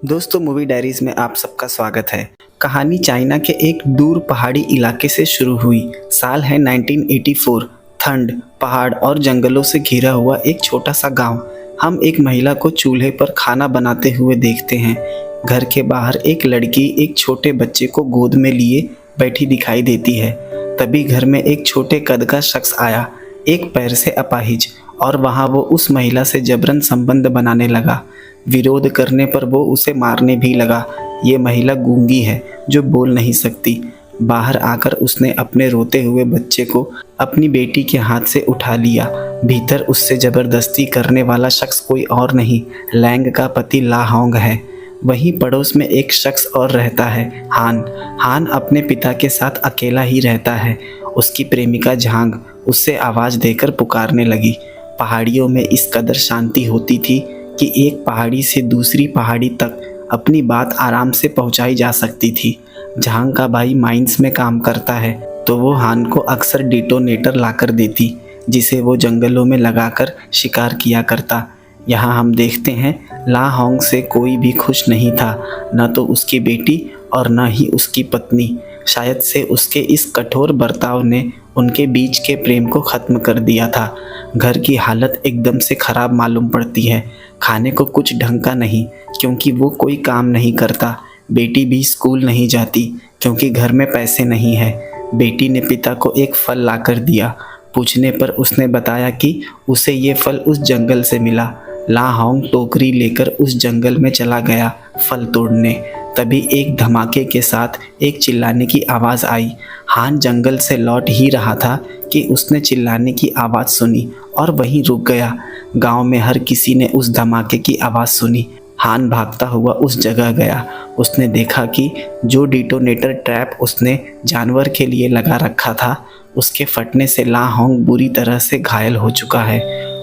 दोस्तों, movie diaries में आप सबका स्वागत है। कहानी चाइना के एक दूर पहाड़ी इलाके से शुरू हुई। साल है 1984। ठंड, पहाड़ और जंगलों से घिरा हुआ एक छोटा सा गांव। हम एक महिला को चूल्हे पर खाना बनाते हुए देखते हैं। घर के बाहर एक लड़की एक छोटे बच्चे को गोद में लिए बैठी दिखाई देती है। तभी घर में एक छोटे कद का शख्स आया, एक पैर से अपाहिज, और वहाँ वो उस महिला से जबरन संबंध बनाने लगा। विरोध करने पर वो उसे मारने भी लगा। ये महिला गूंगी है जो बोल नहीं सकती। बाहर आकर उसने अपने रोते हुए बच्चे को अपनी बेटी के हाथ से उठा लिया। भीतर उससे जबरदस्ती करने वाला शख्स कोई और नहीं, लैंग का पति ला होंग है। वहीं पड़ोस में एक शख्स और रहता है, हान। हान अपने पिता के साथ अकेला ही रहता है। उसकी प्रेमिका झांग उससे आवाज़ देकर पुकारने लगी। पहाड़ियों में इस कदर शांति होती थी कि एक पहाड़ी से दूसरी पहाड़ी तक अपनी बात आराम से पहुंचाई जा सकती थी। झांग का भाई माइंस में काम करता है, तो वो हान को अक्सर डिटोनेटर लाकर देती, जिसे वो जंगलों में लगाकर शिकार किया करता। यहाँ हम देखते हैं ला होंग से कोई भी खुश नहीं था, न तो उसकी बेटी और न ही उसकी पत्नी। शायद से उसके इस कठोर बर्ताव ने उनके बीच के प्रेम को ख़त्म कर दिया था। घर की हालत एकदम से ख़राब मालूम पड़ती है। खाने को कुछ ढंग का नहीं, क्योंकि वो कोई काम नहीं करता। बेटी भी स्कूल नहीं जाती क्योंकि घर में पैसे नहीं है। बेटी ने पिता को एक फल लाकर दिया। पूछने पर उसने बताया कि उसे ये फल उस जंगल से मिला। ला होंग टोकरी लेकर उस जंगल में चला गया फल तोड़ने। तभी एक धमाके के साथ एक चिल्लाने की आवाज़ आई। हान जंगल से लौट ही रहा था कि उसने चिल्लाने की आवाज़ सुनी और वहीं रुक गया। गांव में हर किसी ने उस धमाके की आवाज़ सुनी। हान भागता हुआ उस जगह गया। उसने देखा कि जो डिटोनेटर ट्रैप उसने जानवर के लिए लगा रखा था, उसके फटने से ला होंग बुरी तरह से घायल हो चुका है।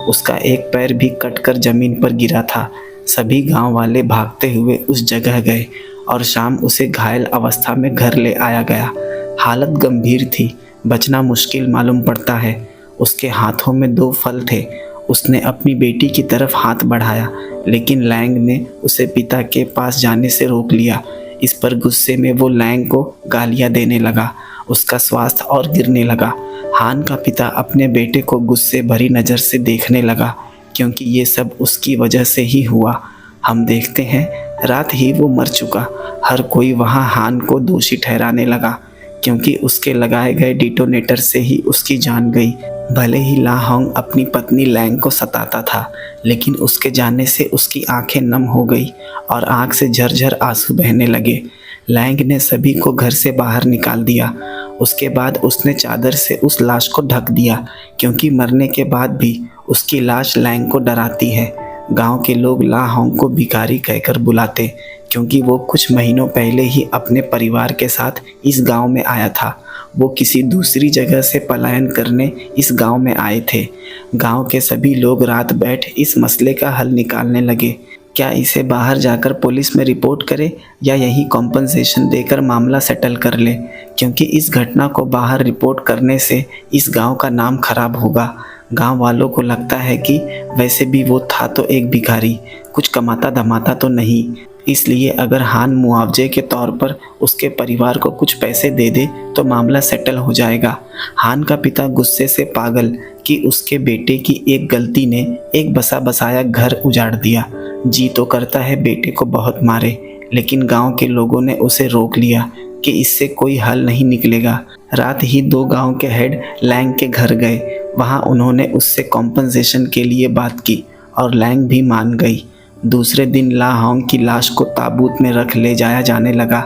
उसका एक पैर भी कटकर ज़मीन पर गिरा था। सभी गांव वाले भागते हुए उस जगह गए और शाम उसे घायल अवस्था में घर ले आया गया। हालत गंभीर थी, बचना मुश्किल मालूम पड़ता है। उसके हाथों में 2 फल थे। उसने अपनी बेटी की तरफ हाथ बढ़ाया, लेकिन लैंग ने उसे पिता के पास जाने से रोक लिया। इस पर गुस्से में वो लैंग को गालियां देने लगा। उसका स्वास्थ्य और गिरने लगा। हान का पिता अपने बेटे को गुस्से भरी नज़र से देखने लगा, क्योंकि ये सब उसकी वजह से ही हुआ। हम देखते हैं रात ही वो मर चुका। हर कोई वहाँ हान को दोषी ठहराने लगा, क्योंकि उसके लगाए गए डिटोनेटर से ही उसकी जान गई। भले ही ला होंग अपनी पत्नी लैंग को सताता था, लेकिन उसके जाने से उसकी आंखें नम हो गई और आंख से झरझर आंसू बहने लगे। लैंग ने सभी को घर से बाहर निकाल दिया। उसके बाद उसने चादर से उस लाश को ढक दिया, क्योंकि मरने के बाद भी उसकी लाश लैंग को डराती है। गांव के लोग ला होंग को भिखारी कहकर बुलाते, क्योंकि वो कुछ महीनों पहले ही अपने परिवार के साथ इस गांव में आया था। वो किसी दूसरी जगह से पलायन करने इस गांव में आए थे। गांव के सभी लोग रात बैठ इस मसले का हल निकालने लगे। क्या इसे बाहर जाकर पुलिस में रिपोर्ट करें या यहीं कॉम्पनसेशन देकर मामला सेटल कर ले, क्योंकि इस घटना को बाहर रिपोर्ट करने से इस गांव का नाम खराब होगा। गांव वालों को लगता है कि वैसे भी वो था तो एक भिखारी, कुछ कमाता धमाता तो नहीं, इसलिए अगर हान मुआवजे के तौर पर उसके परिवार को कुछ पैसे दे दे तो मामला सेटल हो जाएगा। हान का पिता गुस्से से पागल कि उसके बेटे की एक गलती ने एक बसा बसाया घर उजाड़ दिया। जी तो करता है बेटे को बहुत मारे, लेकिन गांव के लोगों ने उसे रोक लिया कि इससे कोई हल नहीं निकलेगा। रात ही 2 गांव के हेड लैंग के घर गए। वहां उन्होंने उससे कॉम्पनसेशन के लिए बात की और लैंग भी मान गई। दूसरे दिन ला होंग की लाश को ताबूत में रख ले जाया जाने लगा,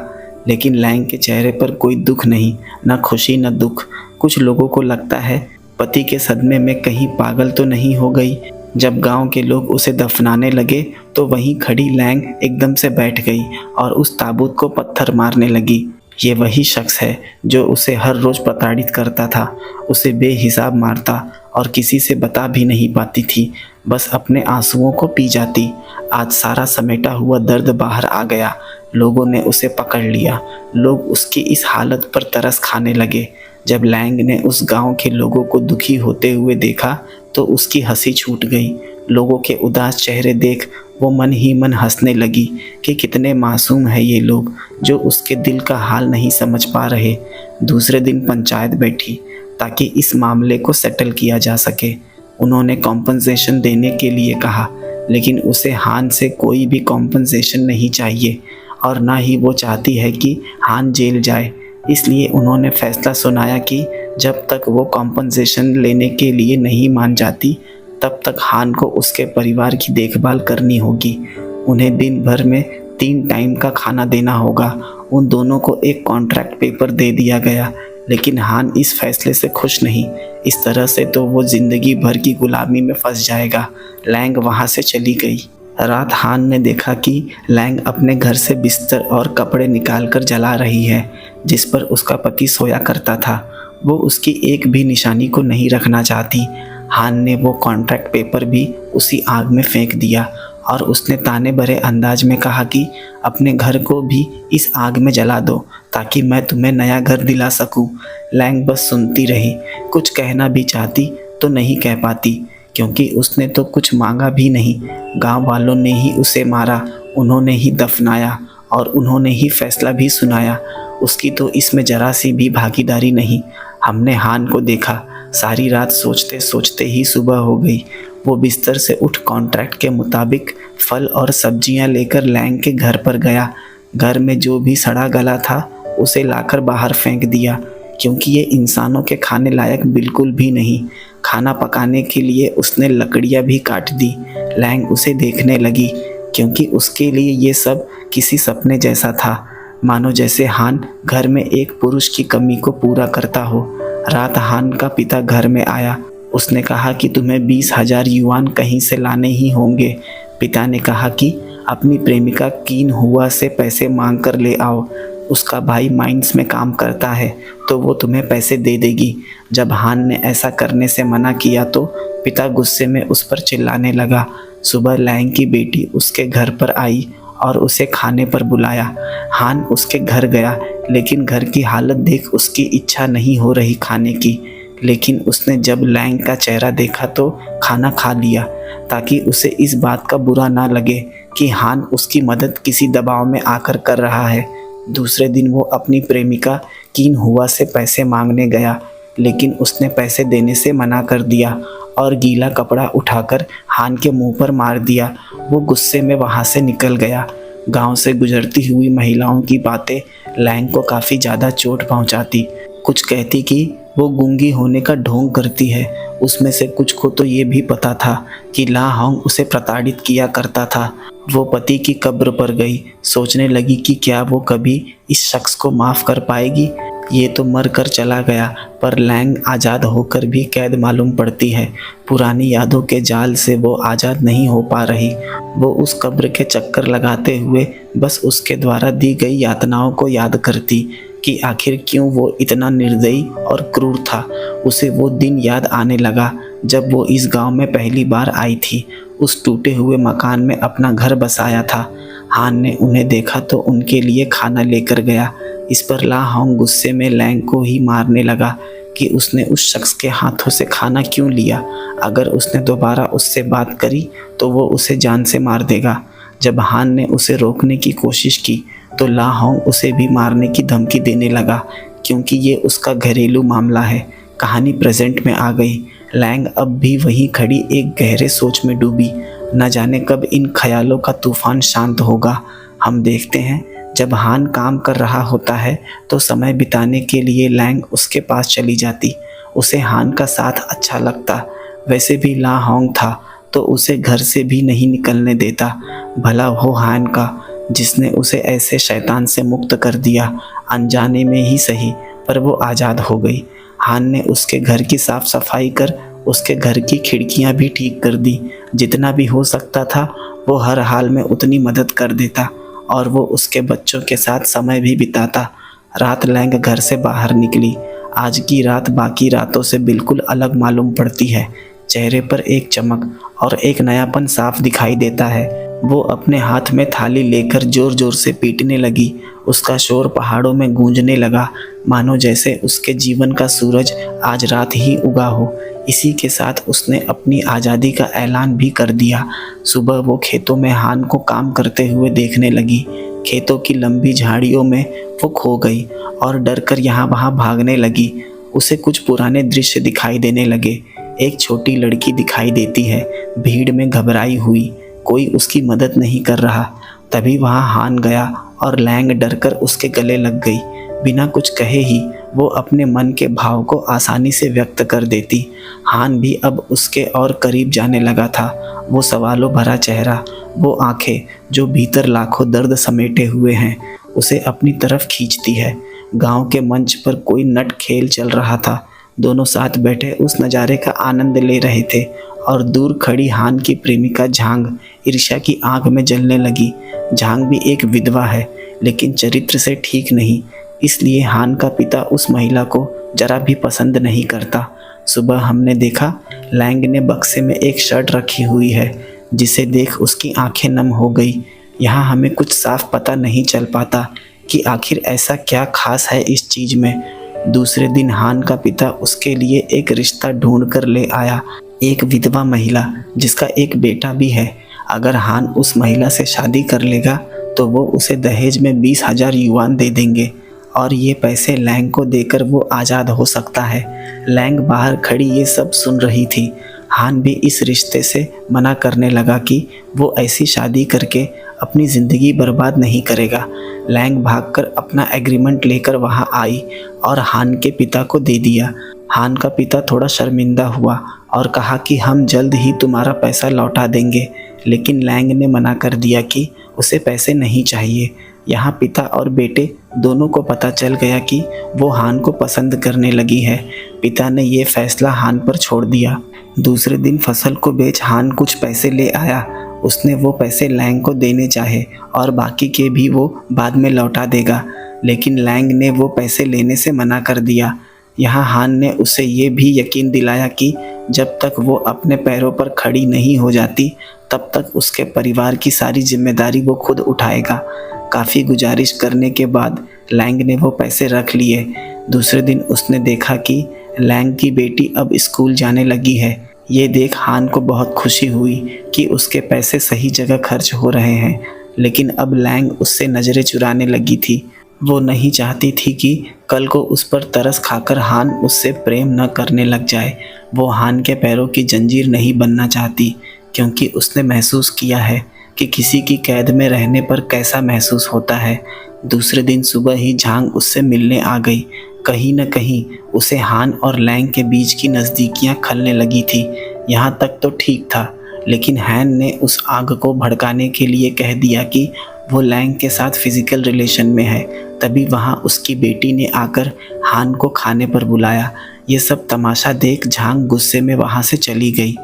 लेकिन लैंग के चेहरे पर कोई दुख नहीं, न खुशी न दुख। कुछ लोगों को लगता है पति के सदमे में कहीं पागल तो नहीं हो गई। जब गांव के लोग उसे दफनाने लगे तो वहीं खड़ी लैंग एकदम से बैठ गई और उस ताबूत को पत्थर मारने लगी। ये वही शख्स है जो उसे हर रोज़ प्रताड़ित करता था, उसे बेहिसाब मारता और किसी से बता भी नहीं पाती थी, बस अपने आंसुओं को पी जाती। आज सारा समेटा हुआ दर्द बाहर आ गया। लोगों ने उसे पकड़ लिया। लोग उसकी इस हालत पर तरस खाने लगे। जब लैंग ने उस गांव के लोगों को दुखी होते हुए देखा तो उसकी हंसी छूट गई। लोगों के उदास चेहरे देख वो मन ही मन हंसने लगी कि कितने मासूम हैं ये लोग जो उसके दिल का हाल नहीं समझ पा रहे। दूसरे दिन पंचायत बैठी ताकि इस मामले को सेटल किया जा सके। उन्होंने कॉम्पनसेशन देने के लिए कहा, लेकिन उसे हान से कोई भी कॉम्पनसेशन नहीं चाहिए और ना ही वो चाहती है कि हान जेल जाए। इसलिए उन्होंने फैसला सुनाया कि जब तक वो कॉम्पनसेशन लेने के लिए नहीं मान जाती तब तक हान को उसके परिवार की देखभाल करनी होगी। उन्हें दिन भर में 3 टाइम का खाना देना होगा। उन दोनों को एक कॉन्ट्रैक्ट पेपर दे दिया गया, लेकिन हान इस फैसले से खुश नहीं। इस तरह से तो वो ज़िंदगी भर की गुलामी में फंस जाएगा। लैंग वहाँ से चली गई। रात हान ने देखा कि लैंग अपने घर से बिस्तर और कपड़े निकालकर जला रही है जिस पर उसका पति सोया करता था। वो उसकी एक भी निशानी को नहीं रखना चाहती। हान ने वो कॉन्ट्रैक्ट पेपर भी उसी आग में फेंक दिया और उसने ताने भरे अंदाज में कहा कि अपने घर को भी इस आग में जला दो ताकि मैं तुम्हें नया घर दिला सकूं। लैंग बस सुनती रही। कुछ कहना भी चाहती तो नहीं कह पाती क्योंकि उसने तो कुछ मांगा भी नहीं। गांव वालों ने ही उसे मारा, उन्होंने ही दफनाया और उन्होंने ही फैसला भी सुनाया। उसकी तो इसमें जरा सी भी भागीदारी नहीं। हमने हान को देखा। सारी रात सोचते सोचते ही सुबह हो गई। वो बिस्तर से उठ कॉन्ट्रैक्ट के मुताबिक फल और सब्जियां लेकर लैंग के घर पर गया। घर में जो भी सड़ा गला था उसे लाकर बाहर फेंक दिया क्योंकि ये इंसानों के खाने लायक बिल्कुल भी नहीं। खाना पकाने के लिए उसने लकड़ियाँ भी काट दी। लैंग उसे देखने लगी क्योंकि उसके लिए ये सब किसी सपने जैसा था, मानो जैसे हान घर में एक पुरुष की कमी को पूरा करता हो। रात हान का पिता घर में आया। उसने कहा कि तुम्हें 20,000 युआन कहीं से लाने ही होंगे। पिता ने कहा कि अपनी प्रेमिका कीन हुआ से पैसे मांग कर ले आओ। उसका भाई माइंस में काम करता है तो वो तुम्हें पैसे दे देगी। जब हान ने ऐसा करने से मना किया तो पिता गुस्से में उस पर चिल्लाने लगा। सुबह लैंग की बेटी उसके घर पर आई और उसे खाने पर बुलाया। हान उसके घर गया, लेकिन घर की हालत देख उसकी इच्छा नहीं हो रही खाने की। लेकिन उसने जब लैंग का चेहरा देखा तो खाना खा लिया ताकि उसे इस बात का बुरा ना लगे कि हान उसकी मदद किसी दबाव में आकर कर रहा है। दूसरे दिन वो अपनी प्रेमिका कीन हुआ से पैसे मांगने गया, लेकिन उसने पैसे देने से मना कर दिया और गीला कपड़ा उठाकर हान के मुंह पर मार दिया। वो गुस्से में वहाँ से निकल गया। गांव से गुजरती हुई महिलाओं की बातें लैंग को काफ़ी ज़्यादा चोट पहुँचाती। कुछ कहती कि वो गूंगी होने का ढोंग करती है। उसमें से कुछ को तो ये भी पता था कि ला होंग उसे प्रताड़ित किया करता था। वो पति की कब्र पर गई। सोचने लगी कि क्या वो कभी इस शख्स को माफ़ कर पाएगी। ये तो मर कर चला गया, पर लैंग आज़ाद होकर भी कैद मालूम पड़ती है। पुरानी यादों के जाल से वो आज़ाद नहीं हो पा रही। वो उस कब्र के चक्कर लगाते हुए बस उसके द्वारा दी गई यातनाओं को याद करती कि आखिर क्यों वो इतना निर्दयी और क्रूर था। उसे वो दिन याद आने लगा जब वो इस गांव में पहली बार आई थी। उस टूटे हुए मकान में अपना घर बसाया था। हान ने उन्हें देखा तो उनके लिए खाना लेकर गया। इस पर ला होंग गुस्से में लैंग को ही मारने लगा कि उसने उस शख्स के हाथों से खाना क्यों लिया। अगर उसने दोबारा उससे बात करी तो वो उसे जान से मार देगा। जब हान ने उसे रोकने की कोशिश की तो ला होंग उसे भी मारने की धमकी देने लगा क्योंकि ये उसका घरेलू मामला है। कहानी प्रेजेंट में आ गई। लैंग अब भी वहीं खड़ी एक गहरे सोच में डूबी। न जाने कब इन ख्यालों का तूफान शांत होगा। हम देखते हैं जब हान काम कर रहा होता है तो समय बिताने के लिए लैंग उसके पास चली जाती। उसे हान का साथ अच्छा लगता। वैसे भी ला होंग था तो उसे घर से भी नहीं निकलने देता। भला हो हान का जिसने उसे ऐसे शैतान से मुक्त कर दिया। अनजाने में ही सही, पर वो आज़ाद हो गई। हान ने उसके घर की साफ सफाई कर उसके घर की खिड़कियां भी ठीक कर दी। जितना भी हो सकता था वो हर हाल में उतनी मदद कर देता और वो उसके बच्चों के साथ समय भी बिताता। रात लैंग घर से बाहर निकली। आज की रात बाकी रातों से बिल्कुल अलग मालूम पड़ती है। चेहरे पर एक चमक और एक नयापन साफ दिखाई देता है। वो अपने हाथ में थाली लेकर जोर जोर से पीटने लगी। उसका शोर पहाड़ों में गूंजने लगा, मानो जैसे उसके जीवन का सूरज आज रात ही उगा हो। इसी के साथ उसने अपनी आज़ादी का ऐलान भी कर दिया। सुबह वो खेतों में हान को काम करते हुए देखने लगी। खेतों की लंबी झाड़ियों में वो खो गई और डर कर यहाँ वहाँ भागने लगी। उसे कुछ पुराने दृश्य दिखाई देने लगे। एक छोटी लड़की दिखाई देती है, भीड़ में घबराई हुई, कोई उसकी मदद नहीं कर रहा। तभी वहाँ हान गया और लैंग डरकर उसके गले लग गई। बिना कुछ कहे ही वो अपने मन के भाव को आसानी से व्यक्त कर देती। हान भी अब उसके और करीब जाने लगा था। वो सवालों भरा चेहरा, वो आंखें जो भीतर लाखों दर्द समेटे हुए हैं, उसे अपनी तरफ खींचती है। गांव के मंच पर कोई नट खेल चल रहा था। दोनों साथ बैठे उस नज़ारे का आनंद ले रहे थे और दूर खड़ी हान की प्रेमिका झांग ईर्ष्या की आंख में जलने लगी। झांग भी एक विधवा है, लेकिन चरित्र से ठीक नहीं, इसलिए हान का पिता उस महिला को जरा भी पसंद नहीं करता। सुबह हमने देखा लैंग ने बक्से में एक शर्ट रखी हुई है, जिसे देख उसकी आंखें नम हो गई। यहाँ हमें कुछ साफ पता नहीं चल पाता कि आखिर ऐसा क्या खास है इस चीज़ में। दूसरे दिन हान का पिता उसके लिए एक रिश्ता ढूंढ कर ले आया, एक विधवा महिला जिसका एक बेटा भी है। अगर हान उस महिला से शादी कर लेगा तो वो उसे दहेज में 20,000 युआन दे देंगे और ये पैसे लैंग को देकर वो आज़ाद हो सकता है। लैंग बाहर खड़ी ये सब सुन रही थी। हान भी इस रिश्ते से मना करने लगा कि वो ऐसी शादी करके अपनी ज़िंदगी बर्बाद नहीं करेगा। लैंग भागकर अपना एग्रीमेंट लेकर वहाँ आई और हान के पिता को दे दिया। हान का पिता थोड़ा शर्मिंदा हुआ और कहा कि हम जल्द ही तुम्हारा पैसा लौटा देंगे, लेकिन लैंग ने मना कर दिया कि उसे पैसे नहीं चाहिए। यहाँ पिता और बेटे दोनों को पता चल गया कि वो हान को पसंद करने लगी है। पिता ने ये फैसला हान पर छोड़ दिया। दूसरे दिन फसल को बेच हान कुछ पैसे ले आया। उसने वो पैसे लैंग को देने चाहे और बाकी के भी वो बाद में लौटा देगा, लेकिन लैंग ने वो पैसे लेने से मना कर दिया। यहाँ हान ने उसे ये भी यकीन दिलाया कि जब तक वो अपने पैरों पर खड़ी नहीं हो जाती तब तक उसके परिवार की सारी जिम्मेदारी वो खुद उठाएगा। काफ़ी गुजारिश करने के बाद लैंग ने वो पैसे रख लिए। दूसरे दिन उसने देखा कि लैंग की बेटी अब स्कूल जाने लगी है। ये देख हान को बहुत खुशी हुई कि उसके पैसे सही जगह खर्च हो रहे हैं, लेकिन अब लैंग उससे नज़रें चुराने लगी थी। वो नहीं चाहती थी कि कल को उस पर तरस खाकर हान उससे प्रेम न करने लग जाए। वो हान के पैरों की जंजीर नहीं बनना चाहती, क्योंकि उसने महसूस किया है कि किसी की कैद में रहने पर कैसा महसूस होता है। दूसरे दिन सुबह ही झांग उससे मिलने आ गई। कहीं न कहीं उसे हान और लैंग के बीच की नज़दीकियाँ खलने लगी थी। यहाँ तक तो ठीक था, लेकिन हैन ने उस आग को भड़काने के लिए कह दिया कि वो लैंग के साथ फिजिकल रिलेशन में है। तभी वहाँ उसकी बेटी ने आकर हान को खाने पर बुलाया। ये सब तमाशा देख झांग गुस्से में वहाँ से चली गई।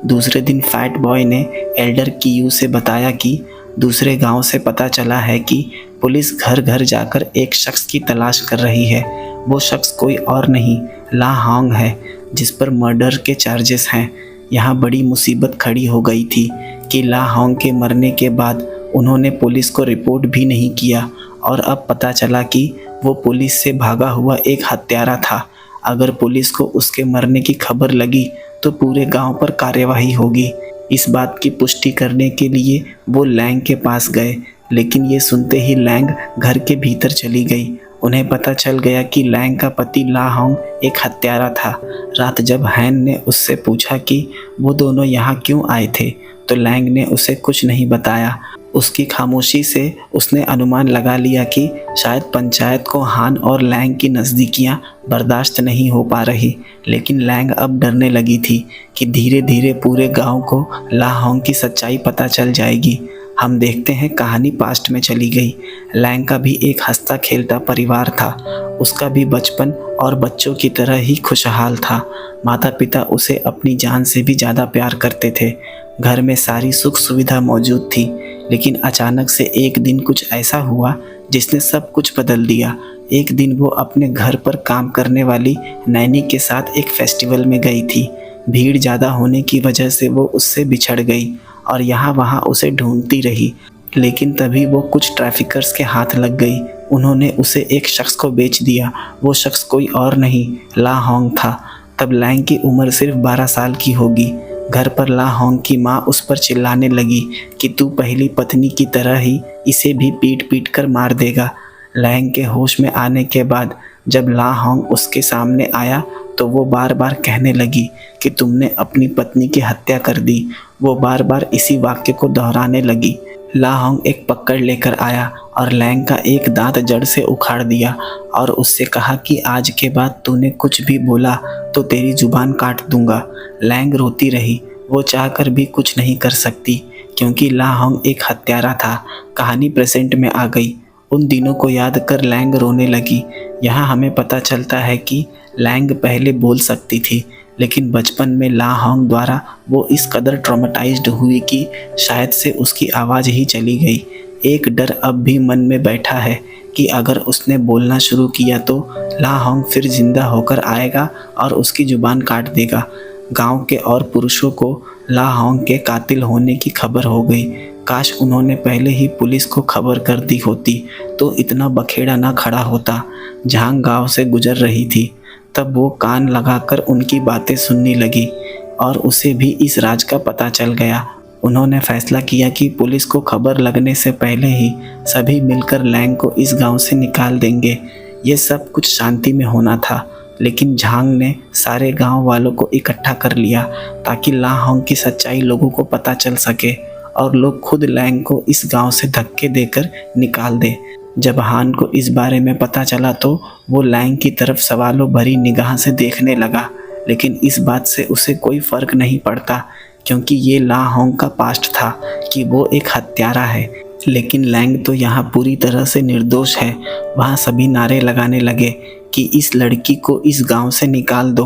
दूसरे दिन फैट बॉय ने एल्डर कीयू से बताया कि दूसरे गांव से पता चला है कि पुलिस घर घर जाकर एक शख्स की तलाश कर रही है। वो शख्स कोई और नहीं, ला हांग है, जिस पर मर्डर के चार्जेस हैं। यहाँ बड़ी मुसीबत खड़ी हो गई थी कि ला हांग के मरने के बाद उन्होंने पुलिस को रिपोर्ट भी नहीं किया और अब पता चला कि वो पुलिस से भागा हुआ एक हत्यारा था। अगर पुलिस को उसके मरने की खबर लगी तो पूरे गांव पर कार्यवाही होगी। इस बात की पुष्टि करने के लिए वो लैंग के पास गए, लेकिन ये सुनते ही लैंग घर के भीतर चली गई। उन्हें पता चल गया कि लैंग का पति ला हांग एक हत्यारा था। रात जब हैन ने उससे पूछा कि वो दोनों यहाँ क्यों आए थे, तो लैंग ने उसे कुछ नहीं बताया। उसकी खामोशी से उसने अनुमान लगा लिया कि शायद पंचायत को हान और लैंग की नज़दीकियाँ बर्दाश्त नहीं हो पा रही। लेकिन लैंग अब डरने लगी थी कि धीरे धीरे पूरे गांव को ला हांग की सच्चाई पता चल जाएगी। हम देखते हैं कहानी पास्ट में चली गई। लैंग का भी एक हंसता खेलता परिवार था। उसका भी बचपन और बच्चों की तरह ही खुशहाल था। माता पिता उसे अपनी जान से भी ज़्यादा प्यार करते थे। घर में सारी सुख सुविधा मौजूद थी, लेकिन अचानक से एक दिन कुछ ऐसा हुआ जिसने सब कुछ बदल दिया। एक दिन वो अपने घर पर काम करने वाली नैनी के साथ एक फेस्टिवल में गई थी। भीड़ ज़्यादा होने की वजह से वो उससे बिछड़ गई और यहाँ वहाँ उसे ढूंढती रही। लेकिन तभी वो कुछ ट्रैफिकर्स के हाथ लग गई। उन्होंने उसे एक शख्स को बेच दिया। वो शख्स कोई और नहीं, ला होंग था। तब लैंग की उम्र सिर्फ 12 साल की होगी। घर पर ला होंग की माँ उस पर चिल्लाने लगी कि तू पहली पत्नी की तरह ही इसे भी पीट पीट कर मार देगा। लैंग के होश में आने के बाद जब ला होंग उसके सामने आया तो वो बार बार कहने लगी कि तुमने अपनी पत्नी की हत्या कर दी। वो बार बार इसी वाक्य को दोहराने लगी। ला होंग एक पकड़ लेकर आया और लैंग का एक दांत जड़ से उखाड़ दिया और उससे कहा कि आज के बाद तूने कुछ भी बोला तो तेरी जुबान काट दूंगा। लैंग रोती रही। वो चाहकर भी कुछ नहीं कर सकती क्योंकि ला होंग एक हत्यारा था। कहानी प्रेजेंट में आ गई। उन दिनों को याद कर लैंग रोने लगी। यहाँ हमें पता चलता है कि लैंग पहले बोल सकती थी, लेकिन बचपन में ला होंग द्वारा वो इस कदर ट्रॉमेटाइज्ड हुई कि शायद से उसकी आवाज़ ही चली गई। एक डर अब भी मन में बैठा है कि अगर उसने बोलना शुरू किया तो ला होंग फिर जिंदा होकर आएगा और उसकी जुबान काट देगा। गांव के और पुरुषों को ला होंग के कातिल होने की खबर हो गई। काश उन्होंने पहले ही पुलिस को खबर कर दी होती तो इतना बखेड़ा ना खड़ा होता। झांग गांव से गुजर रही थी। तब वो कान लगाकर उनकी बातें सुनने लगी और उसे भी इस राज का पता चल गया। उन्होंने फैसला किया कि पुलिस को खबर लगने से पहले ही सभी मिलकर लैंग को इस गांव से निकाल देंगे। ये सब कुछ शांति में होना था, लेकिन झांग ने सारे गांव वालों को इकट्ठा कर लिया ताकि ला होंग की सच्चाई लोगों को पता चल सके और लोग खुद लैंग को इस गांव से धक्के देकर निकाल दे। जब हान को इस बारे में पता चला तो वो लैंग की तरफ सवालों भरी निगाह से देखने लगा, लेकिन इस बात से उसे कोई फर्क नहीं पड़ता क्योंकि ये ला होंग का पास्ट था कि वो एक हत्यारा है। लेकिन लैंग तो यहाँ पूरी तरह से निर्दोष है। वहाँ सभी नारे लगाने लगे कि इस लड़की को इस गांव से निकाल दो।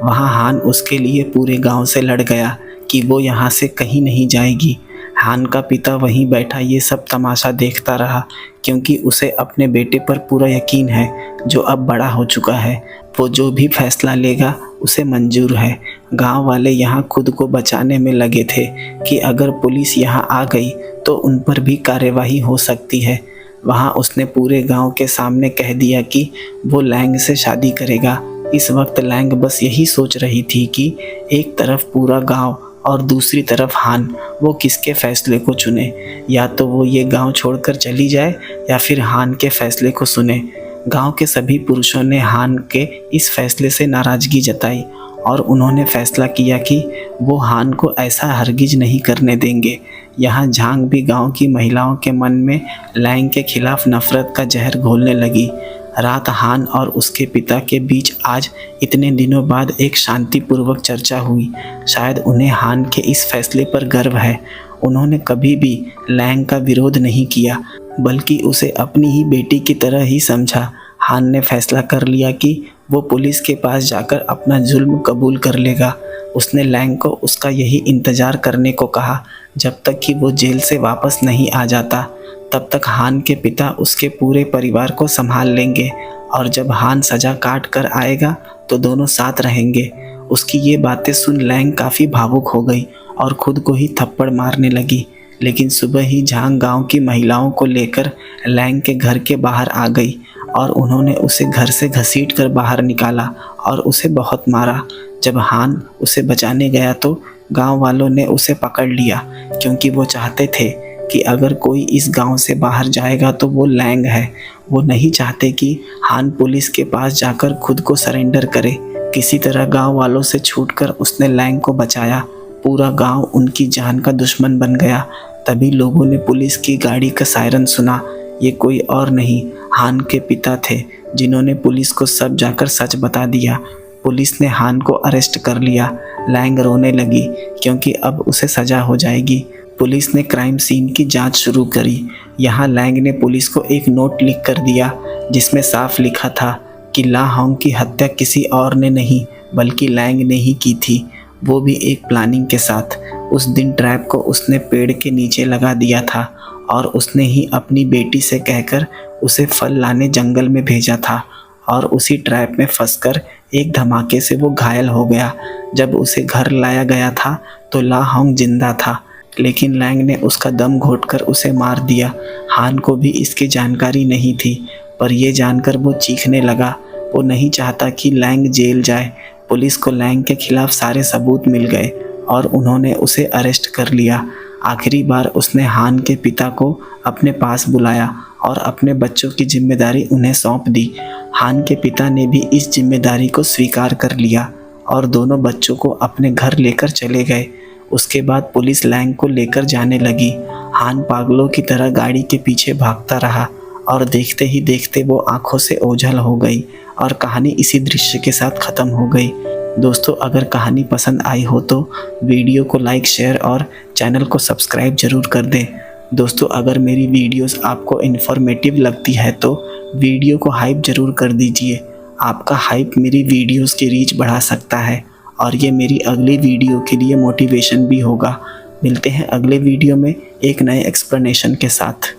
वहाँ हान उसके लिए पूरे गांव से लड़ गया कि वो यहाँ से कहीं नहीं जाएगी। हान का पिता वहीं बैठा ये सब तमाशा देखता रहा क्योंकि उसे अपने बेटे पर पूरा यकीन है जो अब बड़ा हो चुका है। वो जो भी फैसला लेगा उसे मंजूर है। गांव वाले यहाँ खुद को बचाने में लगे थे कि अगर पुलिस यहाँ आ गई तो उन पर भी कार्यवाही हो सकती है। वहाँ उसने पूरे गांव के सामने कह दिया कि वो लैंग से शादी करेगा। इस वक्त लैंग बस यही सोच रही थी कि एक तरफ पूरा गांव और दूसरी तरफ हान, वो किसके फैसले को चुने। या तो वो ये गांव छोड़कर चली जाए या फिर हान के फैसले को सुने। गांव के सभी पुरुषों ने हान के इस फैसले से नाराज़गी जताई और उन्होंने फैसला किया कि वो हान को ऐसा हरगिज नहीं करने देंगे। यहाँ झांग भी गांव की महिलाओं के मन में लैंग के खिलाफ नफरत का जहर घोलने लगी। रात हान और उसके पिता के बीच आज इतने दिनों बाद एक शांतिपूर्वक चर्चा हुई। शायद उन्हें हान के इस फैसले पर गर्व है। उन्होंने कभी भी लैंग का विरोध नहीं किया, बल्कि उसे अपनी ही बेटी की तरह ही समझा। हान ने फैसला कर लिया कि वो पुलिस के पास जाकर अपना जुल्म कबूल कर लेगा। उसने लैंग को उसका यही इंतज़ार करने को कहा जब तक कि वो जेल से वापस नहीं आ जाता। तब तक हान के पिता उसके पूरे परिवार को संभाल लेंगे और जब हान सज़ा काट कर आएगा तो दोनों साथ रहेंगे। उसकी ये बातें सुन लैंग काफ़ी भावुक हो गई और खुद को ही थप्पड़ मारने लगी। लेकिन सुबह ही झांग गांव की महिलाओं को लेकर लैंग के घर के बाहर आ गई और उन्होंने उसे घर से घसीट कर बाहर निकाला और उसे बहुत मारा। जब हान उसे बचाने गया तो गांव वालों ने उसे पकड़ लिया क्योंकि वो चाहते थे कि अगर कोई इस गांव से बाहर जाएगा तो वो लैंग है। वो नहीं चाहते कि हान पुलिस के पास जाकर खुद को सरेंडर करे। किसी तरह गांव वालों से छूटकर उसने लैंग को बचाया। पूरा गांव उनकी जान का दुश्मन बन गया। तभी लोगों ने पुलिस की गाड़ी का सायरन सुना। ये कोई और नहीं, हान के पिता थे जिन्होंने पुलिस को सब जाकर सच बता दिया। पुलिस ने हान को अरेस्ट कर लिया। लैंग रोने लगी क्योंकि अब उसे सज़ा हो जाएगी। पुलिस ने क्राइम सीन की जांच शुरू करी। यहाँ लैंग ने पुलिस को एक नोट लिख कर दिया जिसमें साफ लिखा था कि ला होंग की हत्या किसी और ने नहीं बल्कि लैंग ने ही की थी, वो भी एक प्लानिंग के साथ। उस दिन ट्रैप को उसने पेड़ के नीचे लगा दिया था और उसने ही अपनी बेटी से कहकर उसे फल लाने जंगल में भेजा था और उसी ट्रैप में फंसकर एक धमाके से वो घायल हो गया। जब उसे घर लाया गया था तो ला होंग जिंदा था, लेकिन लैंग ने उसका दम घोंटकर उसे मार दिया। हान को भी इसकी जानकारी नहीं थी, पर यह जानकर वो चीखने लगा। वो नहीं चाहता कि लैंग जेल जाए। पुलिस को लैंग के खिलाफ सारे सबूत मिल गए और उन्होंने उसे अरेस्ट कर लिया। आखिरी बार उसने हान के पिता को अपने पास बुलाया और अपने बच्चों की जिम्मेदारी उन्हें सौंप दी। हान के पिता ने भी इस जिम्मेदारी को स्वीकार कर लिया और दोनों बच्चों को अपने घर लेकर चले गए। उसके बाद पुलिस लैंग को लेकर जाने लगी। हान पागलों की तरह गाड़ी के पीछे भागता रहा और देखते ही देखते वो आंखों से ओझल हो गई और कहानी इसी दृश्य के साथ ख़त्म हो गई। दोस्तों, अगर कहानी पसंद आई हो तो वीडियो को लाइक, शेयर और चैनल को सब्सक्राइब जरूर कर दें। दोस्तों, अगर मेरी वीडियोस आपको इन्फॉर्मेटिव लगती है तो वीडियो को हाइप ज़रूर कर दीजिए। आपका हाइप मेरी वीडियोस की रीच बढ़ा सकता है और ये मेरी अगली वीडियो के लिए मोटिवेशन भी होगा। मिलते हैं अगले वीडियो में एक नए एक्सप्लेनेशन के साथ।